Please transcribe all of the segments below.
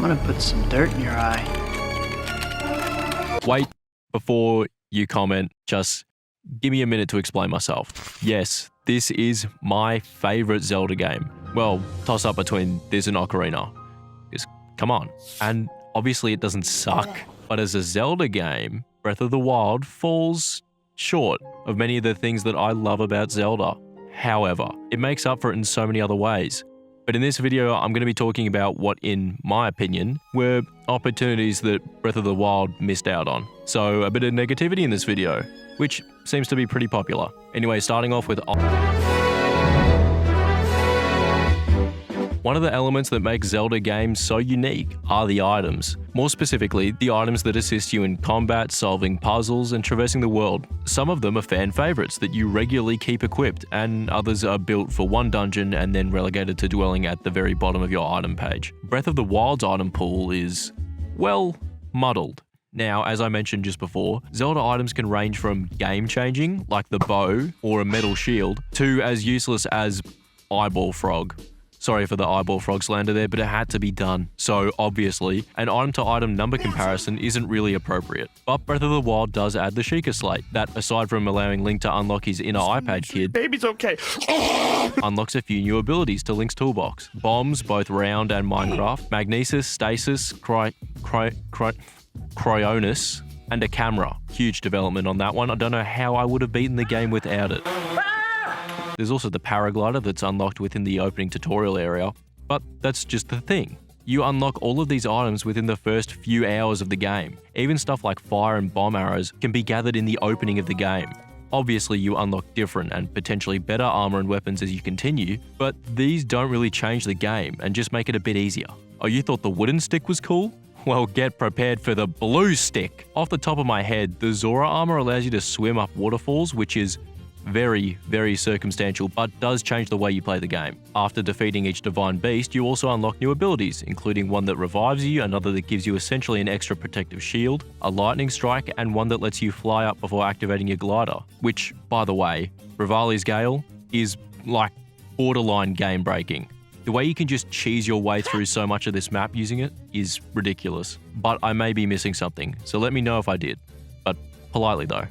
gonna put some dirt in your eye. Wait, before you comment, just give me a minute to explain myself. Yes, this is my favorite Zelda game. Well, toss up between this and Ocarina. Because, come on. And obviously it doesn't suck, but as a Zelda game, Breath of the Wild falls short of many of the things that I love about Zelda. However, it makes up for it in so many other ways. But in this video, I'm going to be talking about what, in my opinion, were opportunities that Breath of the Wild missed out on. So a bit of negativity in this video, which seems to be pretty popular. Anyway, starting off with one of the elements that makes Zelda games so unique are the items. More specifically, the items that assist you in combat, solving puzzles, and traversing the world. Some of them are fan favorites that you regularly keep equipped, and others are built for one dungeon and then relegated to dwelling at the very bottom of your item page. Breath of the Wild's item pool is, well, muddled. Now, as I mentioned just before, Zelda items can range from game-changing, like the bow or a metal shield, to as useless as Eyeball Frog. Sorry for the Eyeball Frog slander there, but it had to be done. So, obviously, an item-to-item number comparison isn't really appropriate. But Breath of the Wild does add the Sheikah Slate, that, aside from allowing Link to unlock his inner iPad kid, baby's okay. unlocks a few new abilities to Link's toolbox. Bombs, both round and Minecraft, magnesis, stasis, cryonis, and a camera. Huge development on that one. I don't know how I would have beaten the game without it. There's also the paraglider that's unlocked within the opening tutorial area, but that's just the thing. You unlock all of these items within the first few hours of the game. Even stuff like fire and bomb arrows can be gathered in the opening of the game. Obviously, you unlock different and potentially better armor and weapons as you continue, but these don't really change the game and just make it a bit easier. Oh, you thought the wooden stick was cool? Well, get prepared for the blue stick. Off the top of my head, the Zora armor allows you to swim up waterfalls, which is very, very circumstantial, but does change the way you play the game. After defeating each divine beast, you also unlock new abilities, including one that revives you, another that gives you essentially an extra protective shield, a lightning strike, and one that lets you fly up before activating your glider, which, by the way, Revali's Gale is like borderline game-breaking. The way you can just cheese your way through so much of this map using it is ridiculous, but I may be missing something, so let me know if I did, but politely though.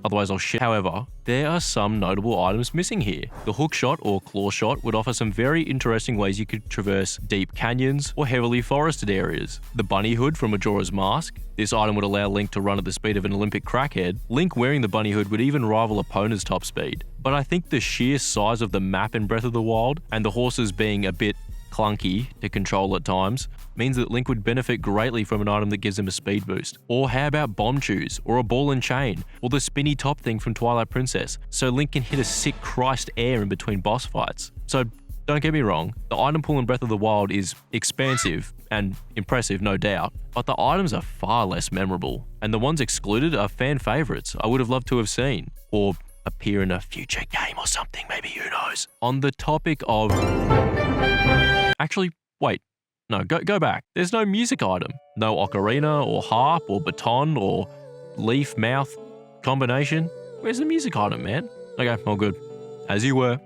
Otherwise I'll shit. However, there are some notable items missing here. The hook shot or claw shot would offer some very interesting ways you could traverse deep canyons or heavily forested areas. The bunny hood from Majora's Mask. This item would allow Link to run at the speed of an Olympic crackhead. Link wearing the bunny hood would even rival opponents' top speed. But I think the sheer size of the map in Breath of the Wild and the horses being a bit clunky to control at times means that Link would benefit greatly from an item that gives him a speed boost. Or how about bomb chews, or a ball and chain, or the spinny top thing from Twilight Princess, so Link can hit a sick Christ air in between boss fights. So don't get me wrong, the item pool in Breath of the Wild is expansive and impressive, no doubt, but the items are far less memorable, and the ones excluded are fan favorites I would have loved to have seen, or appear in a future game or something, maybe, who knows. On the topic of... Actually, wait. No, go back. There's no music item. No ocarina, or harp, or baton, or leaf mouth combination. Where's the music item, man? Okay, all good. As you were.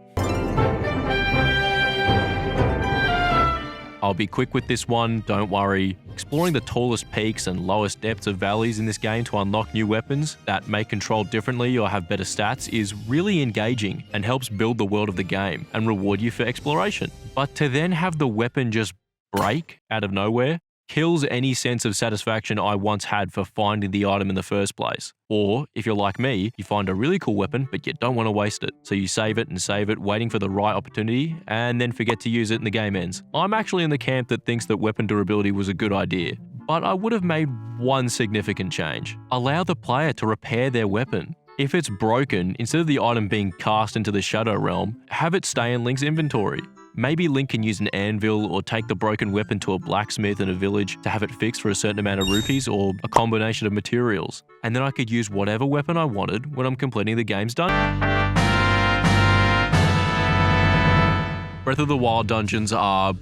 I'll be quick with this one, don't worry. Exploring the tallest peaks and lowest depths of valleys in this game to unlock new weapons that may control differently or have better stats is really engaging and helps build the world of the game and reward you for exploration. But to then have the weapon just break out of nowhere kills any sense of satisfaction I once had for finding the item in the first place. Or, if you're like me, you find a really cool weapon, but you don't want to waste it. So you save it, waiting for the right opportunity, and then forget to use it and the game ends. I'm actually in the camp that thinks that weapon durability was a good idea, but I would have made one significant change. Allow the player to repair their weapon. If it's broken, instead of the item being cast into the Shadow Realm, have it stay in Link's inventory. Maybe Link can use an anvil or take the broken weapon to a blacksmith in a village to have it fixed for a certain amount of rupees or a combination of materials. And then I could use whatever weapon I wanted when I'm completing the game's dungeon. Breath of the Wild dungeons are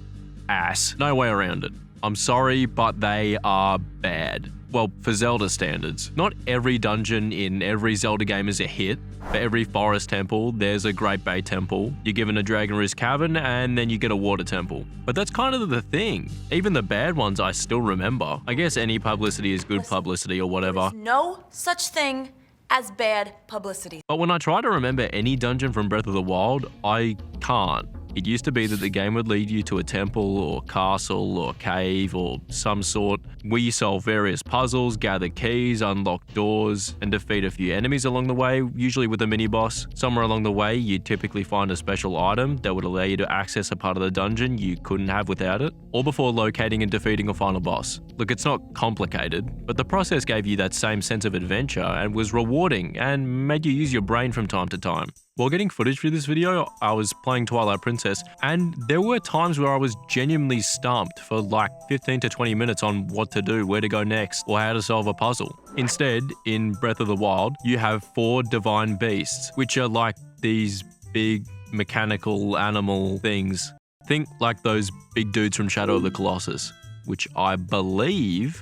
ass. No way around it. I'm sorry, but they are bad. Well, for Zelda standards. Not every dungeon in every Zelda game is a hit. For every forest temple, there's a Great Bay Temple. You're given a Dragon Roost Cavern, and then you get a Water Temple. But that's kind of the thing. Even the bad ones I still remember. I guess any publicity is good publicity or whatever. There's no such thing as bad publicity. But when I try to remember any dungeon from Breath of the Wild, I can't. It used to be that the game would lead you to a temple or castle or cave or some sort where you solve various puzzles, gather keys, unlock doors, and defeat a few enemies along the way, usually with a mini-boss. Somewhere along the way, you'd typically find a special item that would allow you to access a part of the dungeon you couldn't have without it, or before locating and defeating a final boss. Look, it's not complicated, but the process gave you that same sense of adventure and was rewarding and made you use your brain from time to time. While getting footage for this video, I was playing Twilight Princess, and there were times where I was genuinely stumped for like 15 to 20 minutes on what to do, where to go next, or how to solve a puzzle. Instead, in Breath of the Wild, you have 4 divine beasts, which are like these big mechanical animal things. Think like those big dudes from Shadow of the Colossus, which I believe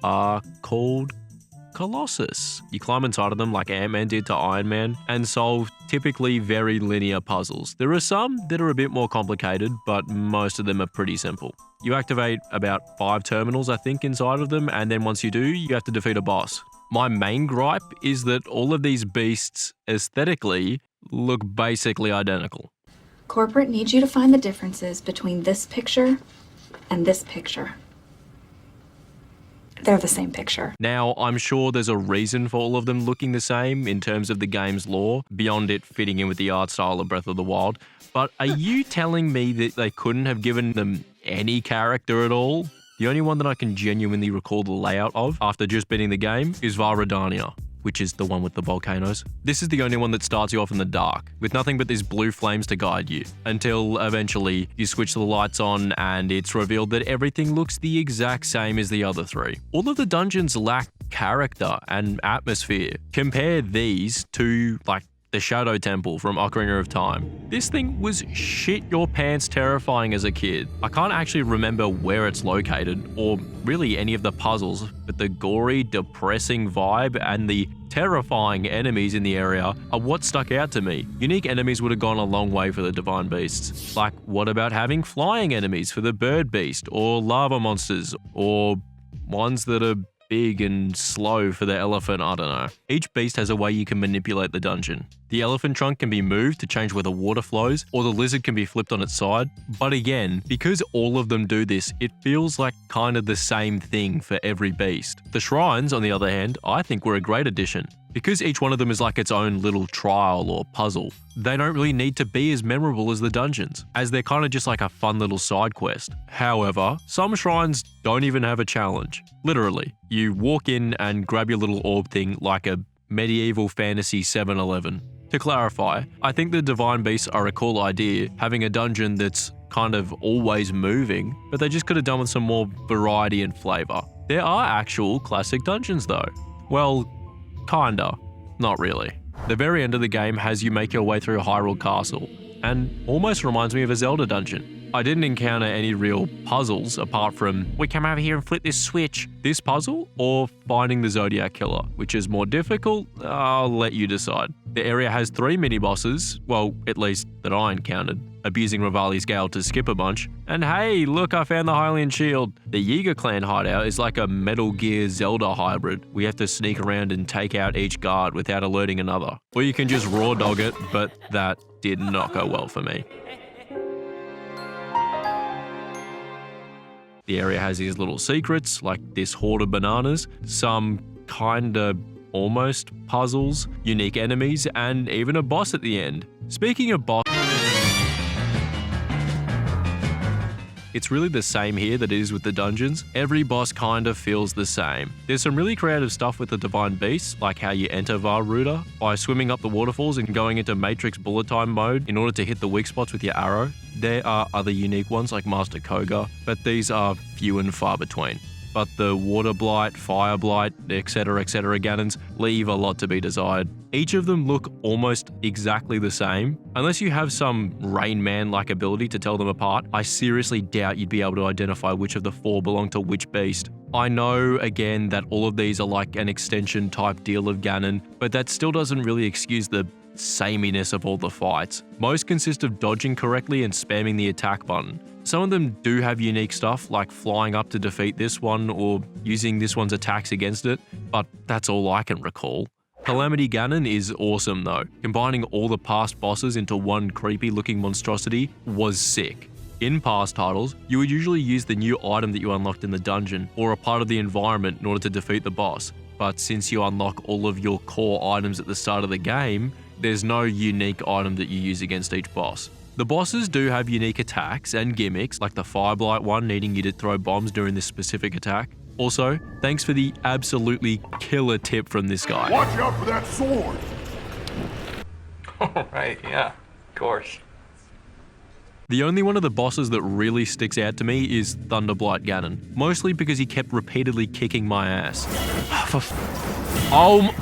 are called Colossus. You climb inside of them like Ant-Man did to Iron Man and solve typically very linear puzzles. There are some that are a bit more complicated, but most of them are pretty simple. You activate about 5 terminals, I think, inside of them, and then once you do, you have to defeat a boss. My main gripe is that all of these beasts aesthetically look basically identical. Corporate needs you to find the differences between this picture and this picture. They're the same picture. Now, I'm sure there's a reason for all of them looking the same in terms of the game's lore, beyond it fitting in with the art style of Breath of the Wild, but are you telling me that they couldn't have given them any character at all? The only one that I can genuinely recall the layout of after just beating the game is Vah Rudania, which is the one with the volcanoes. This is the only one that starts you off in the dark, with nothing but these blue flames to guide you, until eventually you switch the lights on and it's revealed that everything looks the exact same as the other 3. All of the dungeons lack character and atmosphere. Compare these to, like, the Shadow Temple from Ocarina of Time. This thing was shit your pants terrifying as a kid. I can't actually remember where it's located or really any of the puzzles, but the gory, depressing vibe and the terrifying enemies in the area are what stuck out to me. Unique enemies would have gone a long way for the divine beasts. Like, what about having flying enemies for the bird beast, or lava monsters, or ones that are big and slow for the elephant? I don't know. Each beast has a way you can manipulate the dungeon. The elephant trunk can be moved to change where the water flows, or the lizard can be flipped on its side. But again, because all of them do this, it feels like kind of the same thing for every beast. The shrines, on the other hand, I think were a great addition. Because each one of them is like its own little trial or puzzle, they don't really need to be as memorable as the dungeons, as they're kind of just like a fun little side quest. However, some shrines don't even have a challenge. Literally, you walk in and grab your little orb thing like a medieval fantasy 7-Eleven. To clarify, I think the divine beasts are a cool idea, having a dungeon that's kind of always moving, but they just could have done with some more variety and flavor. There are actual classic dungeons though. Well, kinda. Not really. The very end of the game has you make your way through Hyrule Castle, and almost reminds me of a Zelda dungeon. I didn't encounter any real puzzles apart from, we come over here and flip this switch. This puzzle, or finding the Zodiac Killer, which is more difficult, I'll let you decide. The area has 3 mini-bosses, well, at least that I encountered, abusing Revali's Gale to skip a bunch. And hey, look, I found the Hylian Shield. The Yiga clan hideout is like a Metal Gear Zelda hybrid. We have to sneak around and take out each guard without alerting another. Or you can just raw dog it, but that did not go well for me. The area has these little secrets, like this hoard of bananas, some kinda almost puzzles, unique enemies, and even a boss at the end. Speaking of boss, it's really the same here that it is with the dungeons. Every boss kind of feels the same. There's some really creative stuff with the divine beasts, like how you enter Vah Ruta by swimming up the waterfalls and going into Matrix bullet time mode in order to hit the weak spots with your arrow. There are other unique ones like Master Koga, but these are few and far between. But the Water Blight, Fire Blight, etc. Ganons leave a lot to be desired. Each of them look almost exactly the same. Unless you have some Rain Man-like ability to tell them apart, I seriously doubt you'd be able to identify which of the 4 belong to which beast. I know, again, that all of these are like an extension type deal of Ganon, but that still doesn't really excuse the sameness of all the fights. Most consist of dodging correctly and spamming the attack button. Some of them do have unique stuff, like flying up to defeat this one or using this one's attacks against it, but that's all I can recall. Calamity Ganon is awesome though. Combining all the past bosses into one creepy looking monstrosity was sick. In past titles, you would usually use the new item that you unlocked in the dungeon or a part of the environment in order to defeat the boss. But since you unlock all of your core items at the start of the game, there's no unique item that you use against each boss. The bosses do have unique attacks and gimmicks, like the Fireblight one needing you to throw bombs during this specific attack. Also, thanks for the absolutely killer tip from this guy. Watch out for that sword! Right, yeah, of course. The only one of the bosses that really sticks out to me is Thunderblight Ganon, mostly because he kept repeatedly kicking my ass. Oh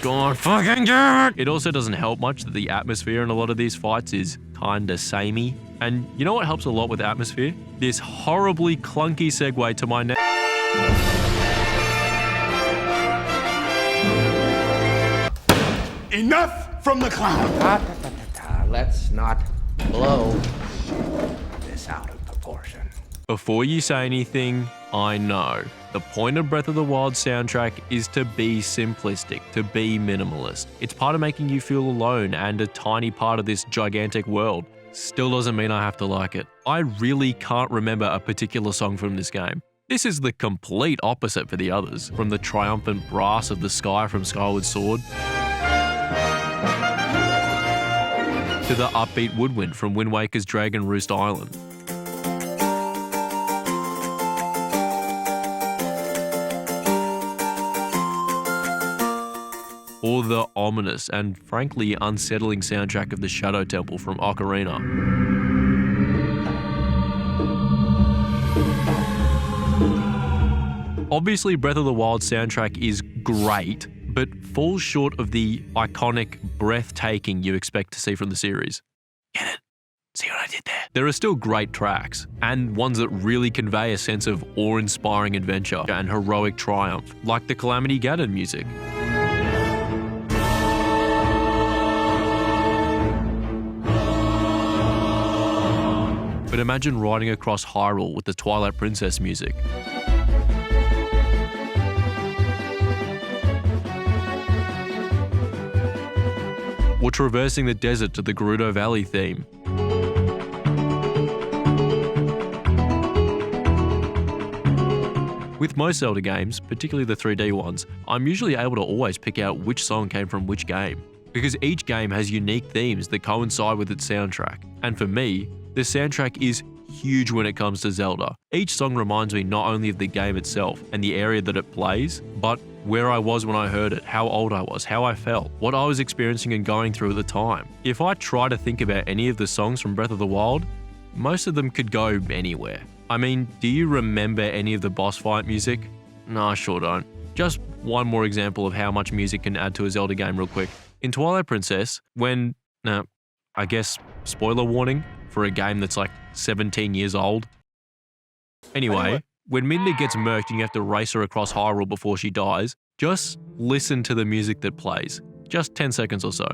God fucking damn it! It also doesn't help much that the atmosphere in a lot of these fights is kinda samey. And you know what helps a lot with atmosphere? This horribly clunky segue to my next. Enough from the clown! Let's not blow this out of proportion. Before you say anything, I know. The point of Breath of the Wild soundtrack is to be simplistic, to be minimalist. It's part of making you feel alone and a tiny part of this gigantic world. Still doesn't mean I have to like it. I really can't remember a particular song from this game. This is the complete opposite for the others, from the triumphant brass of the sky from Skyward Sword to the upbeat woodwind from Wind Waker's Dragon Roost Island. Or the ominous and frankly unsettling soundtrack of the Shadow Temple from Ocarina. Obviously, Breath of the Wild soundtrack is great, but falls short of the iconic breathtaking you expect to see from the series. Get it? See what I did there? There are still great tracks, and ones that really convey a sense of awe-inspiring adventure and heroic triumph, like the Calamity Ganon music. But imagine riding across Hyrule with the Twilight Princess music. Or traversing the desert to the Gerudo Valley theme. With most Zelda games, particularly the 3D ones, I'm usually able to always pick out which song came from which game, because each game has unique themes that coincide with its soundtrack. And for me, the soundtrack is huge when it comes to Zelda. Each song reminds me not only of the game itself and the area that it plays, but where I was when I heard it, how old I was, how I felt, what I was experiencing and going through at the time. If I try to think about any of the songs from Breath of the Wild, most of them could go anywhere. I mean, do you remember any of the boss fight music? No, I sure don't. Just one more example of how much music can add to a Zelda game real quick. In Twilight Princess, I guess, spoiler warning for a game that's like 17 years old. Anyway, when Midna gets murked and you have to race her across Hyrule before she dies, just listen to the music that plays. Just 10 seconds or so.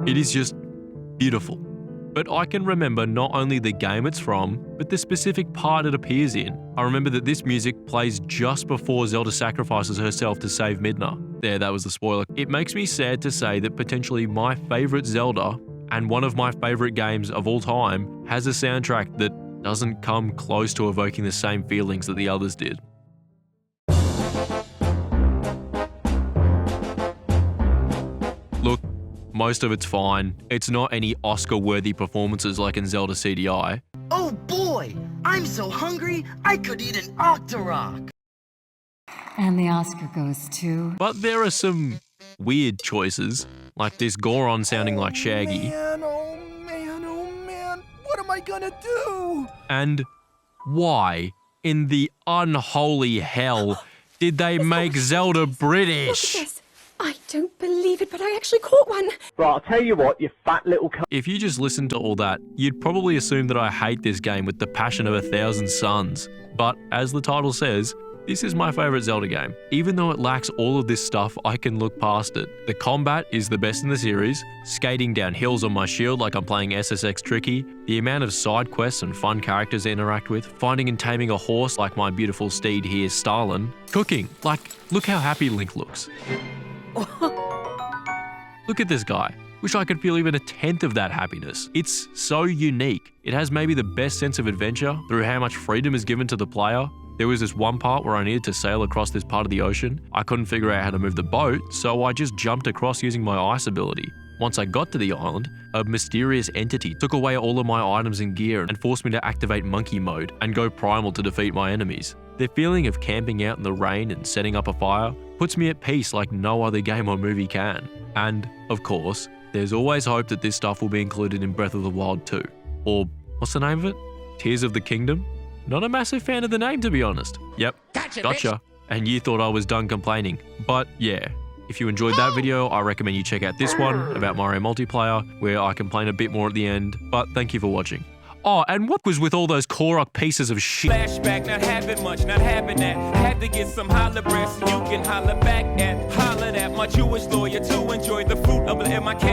It is just beautiful. But I can remember not only the game it's from, but the specific part it appears in. I remember that this music plays just before Zelda sacrifices herself to save Midna. There, that was the spoiler. It makes me sad to say that potentially my favourite Zelda, and one of my favourite games of all time, has a soundtrack that doesn't come close to evoking the same feelings that the others did. Look, most of it's fine. It's not any Oscar-worthy performances like in Zelda CDI. Oh boy, I'm so hungry I could eat an Octorok. And the Oscar goes to... But there are some weird choices, like this Goron sounding like Shaggy. Man, oh man, oh What am I gonna do? And why in the unholy hell did they make Zelda British? Yes, I don't believe it, but I actually caught one. Right, I'll tell you what, you fat little cunt. If you just listened to all that, you'd probably assume that I hate this game with the passion of 1,000 suns. But as the title says, this is my favourite Zelda game. Even though it lacks all of this stuff, I can look past it. The combat is the best in the series, skating down hills on my shield like I'm playing SSX Tricky, the amount of side quests and fun characters I interact with, finding and taming a horse like my beautiful steed here, Stalin, cooking, like look how happy Link looks. Look at this guy. Wish I could feel even a tenth of that happiness. It's so unique. It has maybe the best sense of adventure through how much freedom is given to the player. There was this one part where I needed to sail across this part of the ocean. I couldn't figure out how to move the boat, so I just jumped across using my ice ability. Once I got to the island, a mysterious entity took away all of my items and gear and forced me to activate monkey mode and go primal to defeat my enemies. The feeling of camping out in the rain and setting up a fire puts me at peace like no other game or movie can. And, of course, there's always hope that this stuff will be included in Breath of the Wild 2. Or, what's the name of it? Tears of the Kingdom? Not a massive fan of the name, to be honest. Yep, gotcha. And you thought I was done complaining. But yeah, if you enjoyed that video, I recommend you check out this one about Mario multiplayer, where I complain a bit more at the end. But thank you for watching. Oh, and what was with all those Korok pieces of shit? Flashback, not having much, not having that. Had to get some holler breath so you can holler back at. Holler that my Jewish lawyer to enjoy the fruit of it in my